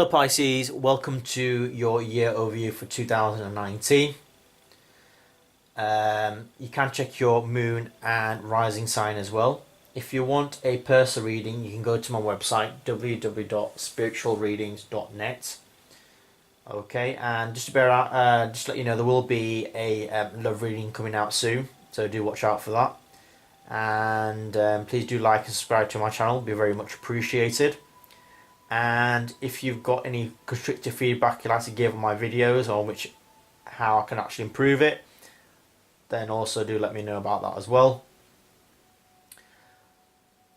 Hello Pisces, welcome to your year overview for 2019. You can check your moon and rising sign as well. If you want a personal reading, you can go to my website www.spiritualreadings.net. Okay, and just to bear out, just to let you know, there will be a love reading coming out soon, so do watch out for that. And please do like and subscribe to my channel, it'll be very much appreciated. And if you've got any constructive feedback you'd like to give on my videos or how I can actually improve it, then also do let me know about that as well.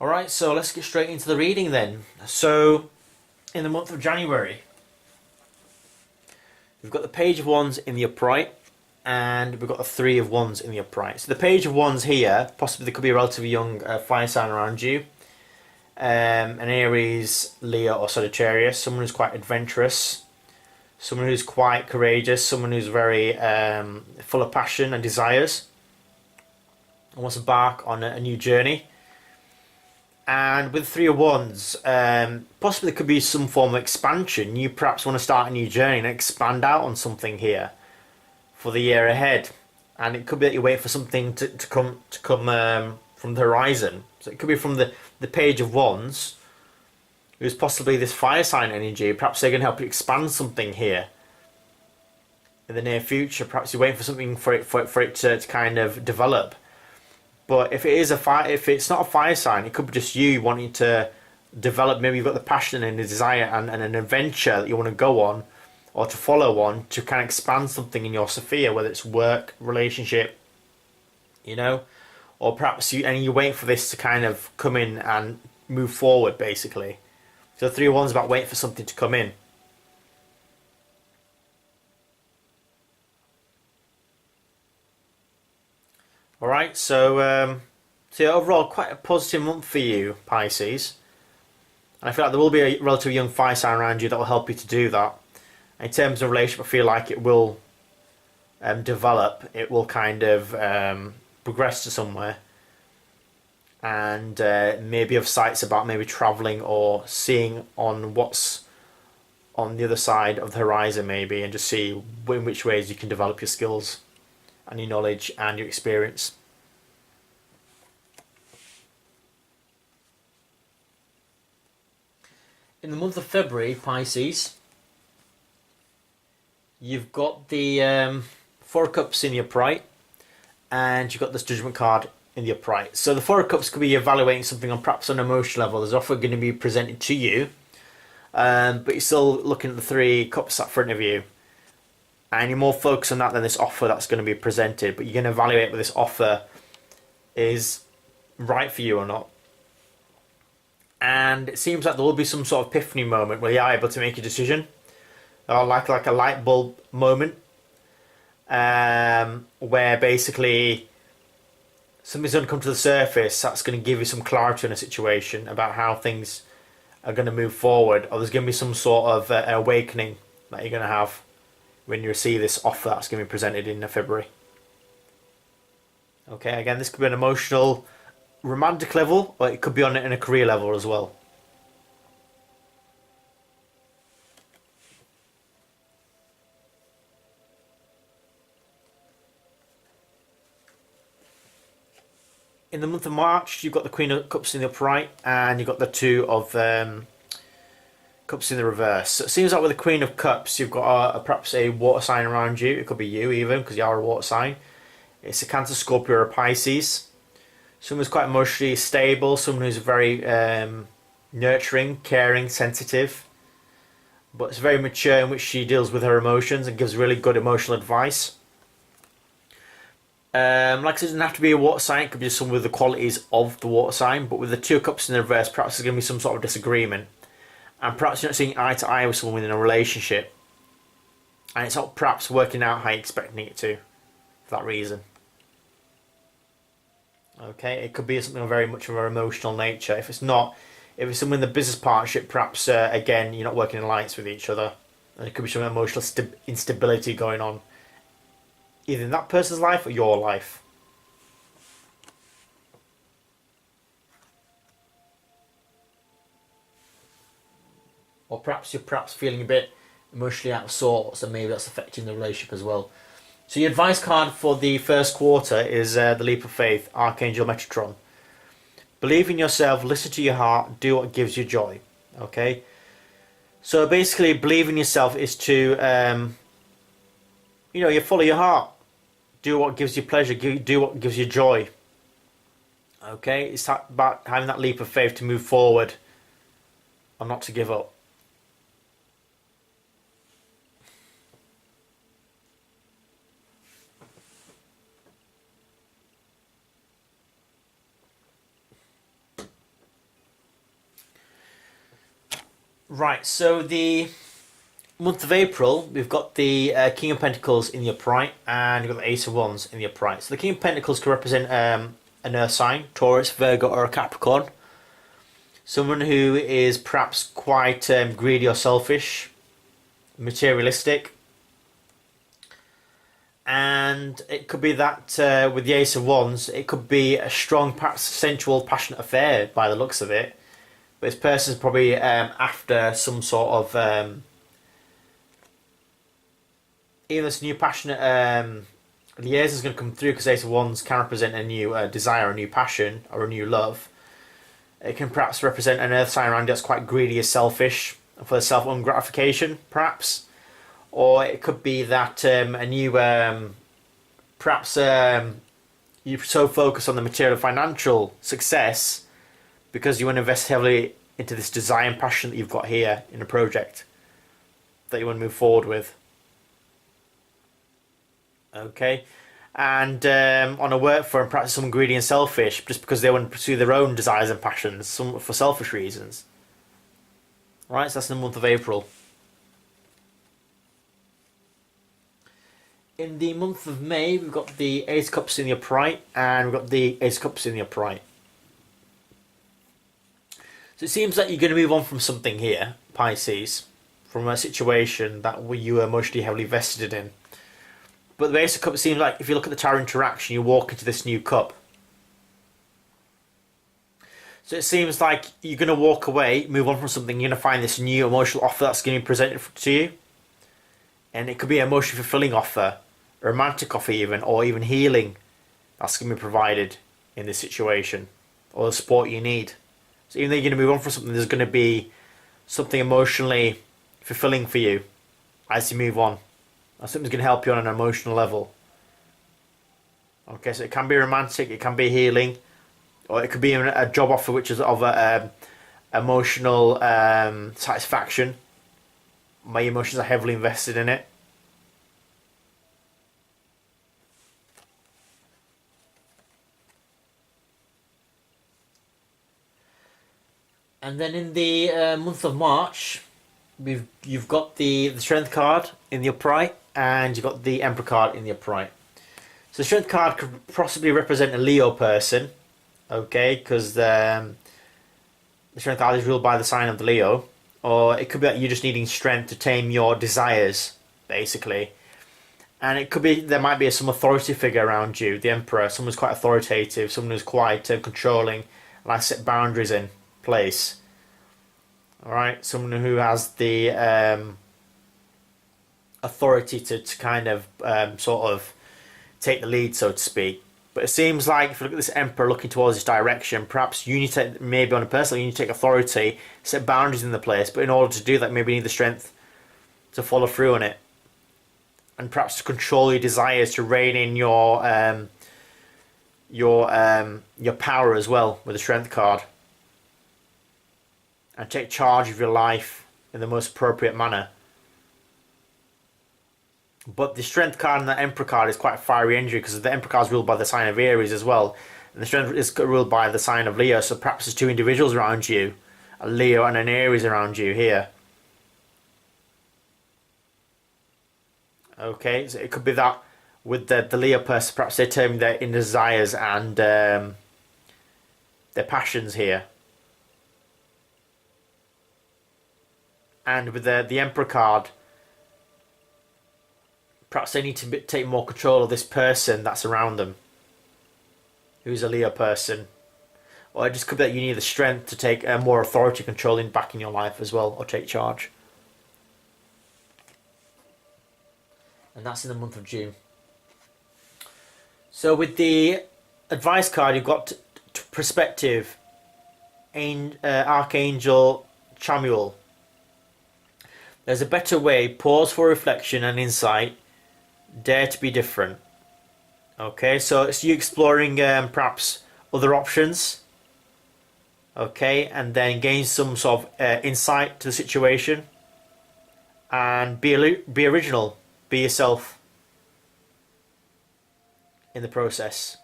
Alright, so let's get straight into the reading then. So in the month of January, we've got the Page of Wands in the upright and we've got the Three of Wands in the upright. So the Page of Wands here, possibly there could be a relatively young fire sign around you. An Aries, Leo or Sagittarius, someone who's quite adventurous, someone who's quite courageous, someone who's very full of passion and desires and wants to embark on a new journey. And with Three of Wands, possibly there could be some form of expansion. You perhaps want to start a new journey and expand out on something here for the year ahead. And it could be that you wait for something to come from the horizon. So it could be from the Page of Wands, who's possibly this fire sign energy. Perhaps they're going to help you expand something here in the near future. Perhaps you're waiting for something for it to kind of develop. But if if it's not a fire sign, it could be just you wanting to develop. Maybe you've got the passion and the desire and an adventure that you want to go on or to follow on to kind of expand something in your sphere, whether it's work, relationship, you know. Or perhaps you're waiting for this to kind of come in and move forward, basically. So the Three of Wands is about waiting for something to come in. Alright, so overall quite a positive month for you, Pisces. And I feel like there will be a relatively young fire sign around you that will help you to do that. In terms of relationship, I feel like it will develop. It will kind of progress to somewhere, and maybe have sights about maybe travelling or seeing on what's on the other side of the horizon, maybe, and just see in which ways you can develop your skills and your knowledge and your experience. In the month of February, Pisces, you've got the Four of Cups in the upright, and you've got this Judgment card in the upright. So the Four of Cups could be evaluating something on perhaps an emotional level. There's offer going to be presented to you, but you're still looking at the Three Cups up front of you, and you're more focused on that than this offer that's going to be presented. But you're going to evaluate whether this offer is right for you or not. And it seems like there will be some sort of epiphany moment where you're able to make a decision, or like a light bulb moment, where basically something's going to come to the surface that's going to give you some clarity on a situation about how things are going to move forward, or there's going to be some sort of awakening that you're going to have when you receive this offer that's going to be presented in February. Okay, again, this could be an emotional, romantic level, or it could be on it in a career level as well. In the month of March, you've got the Queen of Cups in the upright, and you've got the Two of Cups in the reverse. So it seems like with the Queen of Cups, you've got perhaps a water sign around you. It could be you even, because you are a water sign. It's a Cancer, Scorpio, or a Pisces. Someone who's quite emotionally stable, someone who's very nurturing, caring, sensitive, but it's very mature in which she deals with her emotions and gives really good emotional advice. Like I said, it doesn't have to be a water sign, it could be just someone with the qualities of the water sign, but with the Two of Cups in the reverse, perhaps there's going to be some sort of disagreement. And perhaps you're not seeing eye to eye with someone within a relationship. And it's not perhaps working out how you're expecting it to, for that reason. Okay, it could be something very much of an emotional nature. If it's not, if it's someone in the business partnership, perhaps, again, you're not working in alliance with each other. And there could be some emotional instability going on, either in that person's life or your life. or perhaps you're feeling a bit emotionally out of sorts, and maybe that's affecting the relationship as well. So your advice card for the first quarter is the Leap of Faith, Archangel Metatron. Believe in yourself, listen to your heart, do what gives you joy. Okay? So basically, believe in yourself is to, you follow your heart. Do what gives you pleasure, do what gives you joy. Okay? It's about having that leap of faith to move forward and not to give up. Right, so the month of April, we've got the King of Pentacles in the upright, and you've got the Ace of Wands in the upright. So the King of Pentacles could represent an earth sign, Taurus, Virgo, or a Capricorn. Someone who is perhaps quite greedy or selfish, materialistic. And it could be that with the Ace of Wands, it could be a strong, perhaps sensual, passionate affair by the looks of it. But this person's probably after some sort of either this new passionate liaison is going to come through, because Ace of Wands can represent a new desire, a new passion, or a new love. It can perhaps represent an earth sign around you that's quite greedy or selfish for the self-own gratification, perhaps. Or it could be that a new, perhaps you're so focused on the material financial success because you want to invest heavily into this desire and passion that you've got here in a project that you want to move forward with. Okay, and on a work front, perhaps someone greedy and selfish just because they want to pursue their own desires and passions, some for selfish reasons. Right, so that's in the month of April. In the month of May, we've got the Ace of Cups in the upright, and we've got the Ace of Cups in the upright. So it seems like you're going to move on from something here, Pisces, from a situation that you were emotionally heavily vested in. But the Ace of Cups seems like, if you look at the Tower interaction, you walk into this new cup. So it seems like you're going to walk away, move on from something, you're going to find this new emotional offer that's going to be presented to you. And it could be an emotionally fulfilling offer, a romantic offer even, or even healing that's going to be provided in this situation, or the support you need. So even though you're going to move on from something, there's going to be something emotionally fulfilling for you as you move on. Or something's going to help you on an emotional level. Okay, so it can be romantic, it can be healing, or it could be a job offer which is of emotional satisfaction. My emotions are heavily invested in it. And then in the month of March, you've got the Strength card in the upright, and you've got the Emperor card in the upright. So the Strength card could possibly represent a Leo person, okay, because the Strength card is ruled by the sign of the Leo. Or it could be that you're just needing strength to tame your desires, basically. And it could be there might be some authority figure around you, the Emperor, someone who's quite authoritative, someone who's quite controlling, and like set boundaries in place. Alright, someone who has the authority to kind of sort of take the lead, so to speak. But it seems like if you look at this Emperor looking towards this direction, perhaps you need to, maybe on a personal, you need to take authority, set boundaries in the place, but in order to do that, maybe you need the strength to follow through on it. And perhaps to control your desires, to rein in your power as well with the Strength card. And take charge of your life in the most appropriate manner. But the Strength card and the Emperor card is quite a fiery energy, because the Emperor card is ruled by the sign of Aries as well. And the Strength is ruled by the sign of Leo. So perhaps there's two individuals around you, a Leo and an Aries around you here. Okay, so it could be that with the Leo person, perhaps they're terming their inner desires and their passions here. And with the Emperor card, perhaps they need to take more control of this person that's around them, who's a Leo person. or it just could be that you need the strength to take more authority controlling back in your life as well, or take charge. And that's in the month of June. So with the advice card, you've got perspective, Archangel Chamuel. There's a better way. Pause for reflection and insight. Dare to be different. Okay, so it's you exploring perhaps other options. Okay, and then gain some sort of insight to the situation. And be original. Be yourself in the process.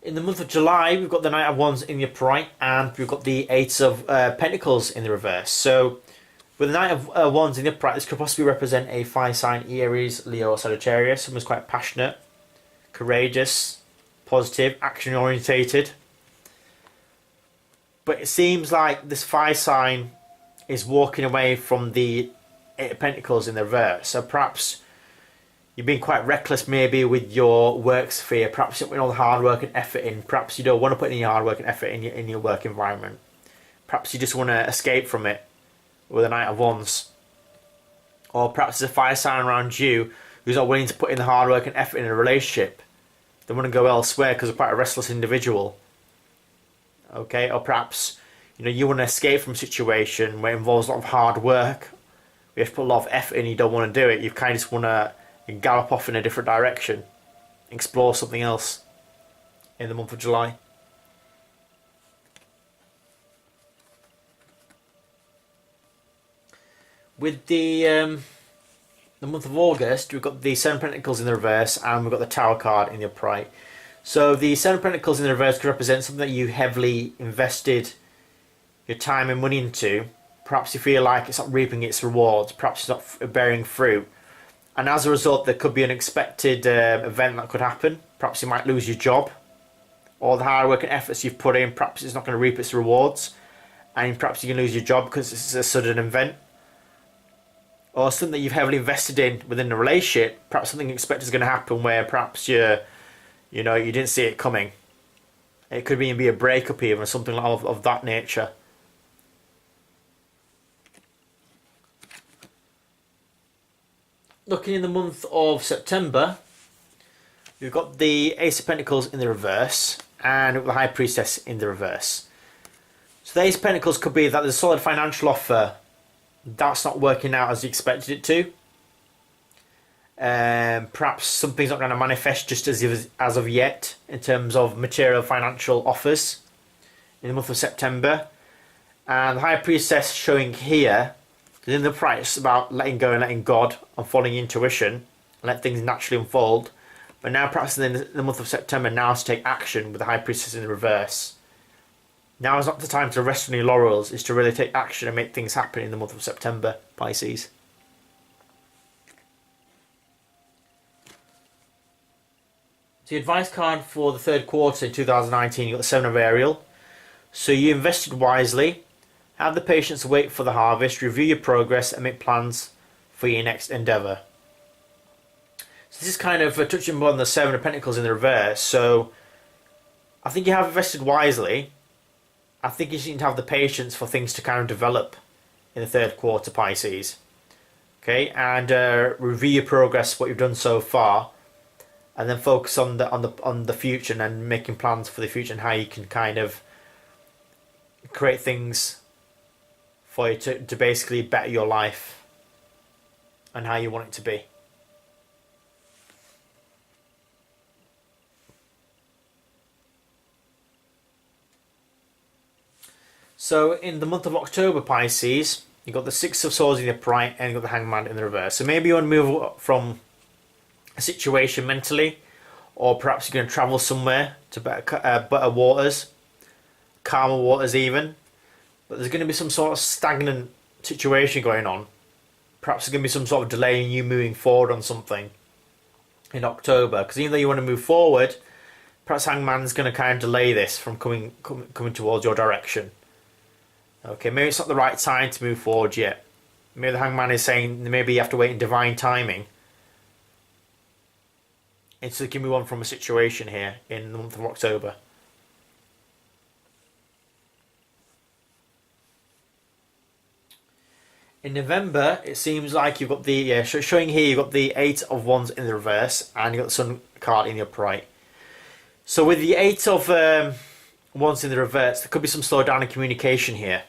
In the month of July, we've got the Knight of Wands in the upright, and we've got the Eight of Pentacles in the reverse. So, with the Knight of Wands in the upright, this could possibly represent a fire sign, Aries, Leo, or Sagittarius. Someone's quite passionate, courageous, positive, action-orientated. But it seems like this fire sign is walking away from the Eight of Pentacles in the reverse. So perhaps you've been quite reckless maybe with your work sphere. Perhaps you're putting all the hard work and effort in. Perhaps you don't want to put any hard work and effort in your work environment. Perhaps you just want to escape from it with a Knight of Wands. Or perhaps there's a fire sign around you who's not willing to put in the hard work and effort in a relationship. They want to go elsewhere because they're quite a restless individual. Okay, or perhaps you want to escape from a situation where it involves a lot of hard work. You have to put a lot of effort in, you don't want to do it. You kind of just want to gallop off in a different direction. Explore something else in the month of July. With the month of August, we've got the Seven of Pentacles in the reverse, and we've got the Tower card in the upright. So the Seven of Pentacles in the reverse could represent something that you heavily invested your time and money into. Perhaps you feel like it's not reaping its rewards. Perhaps it's not bearing fruit. And as a result, there could be an unexpected event that could happen. Perhaps you might lose your job. All the hard work and efforts you've put in, perhaps it's not going to reap its rewards. And perhaps you can lose your job because it's a sudden event. Or something that you've heavily invested in within the relationship. Perhaps something unexpected is going to happen where perhaps you didn't see it coming. It could even be a breakup even, or something of that nature. Looking in the month of September, we've got the Ace of Pentacles in the reverse and the High Priestess in the reverse. So the Ace of Pentacles could be that there's a solid financial offer that's not working out as you expected it to. Perhaps something's not going to manifest just as of yet in terms of material financial offers in the month of September. And the High Priestess showing here, in the upright, it's about letting go and letting God and following intuition and let things naturally unfold. But now perhaps in the month of September, now to take action with the High Priestess in the reverse. Now is not the time to rest on your laurels, it's to really take action and make things happen in the month of September, Pisces. The advice card for the third quarter in 2019, you've got the Seven of Ariel. So you invested wisely. Have the patience to wait for the harvest, review your progress and make plans for your next endeavour. So this is kind of touching upon the Seven of Pentacles in the reverse. So I think you have invested wisely. I think you just need to have the patience for things to kind of develop in the third quarter, Pisces. Okay, and review your progress, what you've done so far, and then focus on the future and making plans for the future and how you can kind of create things for you to basically better your life and how you want it to be. So in the month of October, Pisces, you've got the Six of Swords in the upright and you've got the Hangman in the reverse. So maybe you want to move from a situation mentally, or perhaps you're going to travel somewhere to better waters, calmer waters even. But there's going to be some sort of stagnant situation going on. Perhaps there's going to be some sort of delay in you moving forward on something in October. Because even though you want to move forward, perhaps Hangman's going to kind of delay this from coming towards your direction. Okay, maybe it's not the right time to move forward yet. Maybe the Hangman is saying maybe you have to wait in divine timing So give me one from a situation here in the month of October. In November, it seems like you've got the showing here. You've got the Eight of Wands in the reverse, and you've got the Sun card in the upright. So with the Eight of Wands in the reverse, there could be some slowdown in communication here,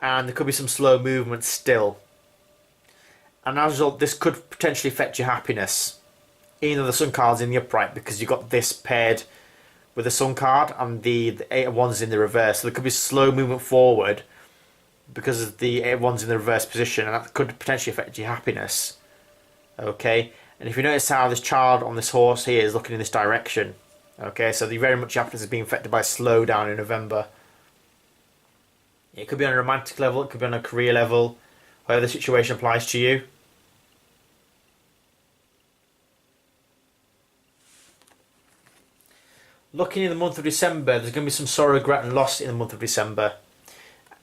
and there could be some slow movement still. And as a result, this could potentially affect your happiness, even though the Sun card's in the upright, because you've got this paired with the Sun card and the Eight of Wands in the reverse. So there could be slow movement forward because of the Eight of Wands in the reverse position, and that could potentially affect your happiness. Okay, and if you notice how this child on this horse here is looking in this direction, okay, so very much your happiness is being affected by slowdown in November. It could be on a romantic level, it could be on a career level, whatever the situation applies to you. Looking in the month of December, there's going to be some sorrow, regret and loss in the month of December.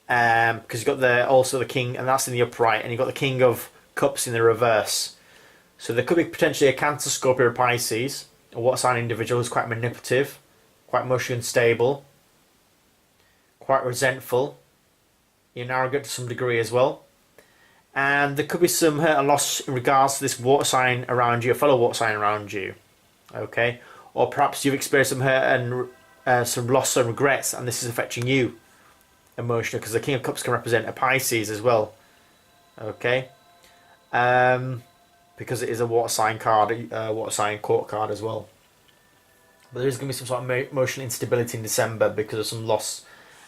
Because you've got also the King, and that's in the upright, and you've got the King of Cups in the reverse. So there could be potentially a Cancer, Scorpio or Pisces, a water sign individual who's quite manipulative, quite emotionally unstable, quite resentful, even arrogant to some degree as well. And there could be some hurt and loss in regards to this water sign around you, a fellow water sign around you. Okay? Or perhaps you've experienced some hurt and some loss and regrets, and this is affecting you emotionally, because the King of Cups can represent a Pisces as well. Okay? Because it is a water sign card, water sign court card as well. But there is going to be some sort of emotional instability in December because of some loss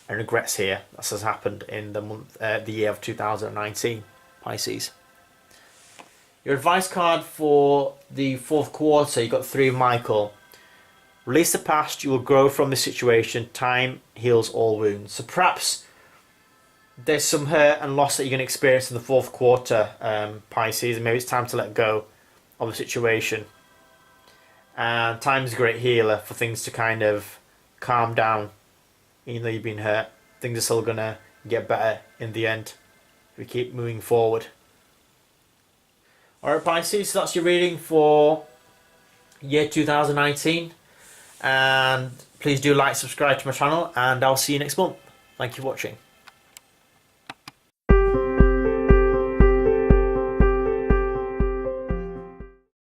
and regrets here. That has happened in the year of 2019, Pisces. Your advice card for the fourth quarter, you've got Three of Michael. Release the past, you will grow from this situation. Time heals all wounds. So perhaps there's some hurt and loss that you're going to experience in the fourth quarter, Pisces, and maybe it's time to let go of the situation. And time's a great healer for things to kind of calm down. Even though you've been hurt, things are still going to get better in the end if we keep moving forward. Alright, Pisces, so that's your reading for year 2019. And please do like, subscribe to my channel, and I'll see you next month. Thank you for watching.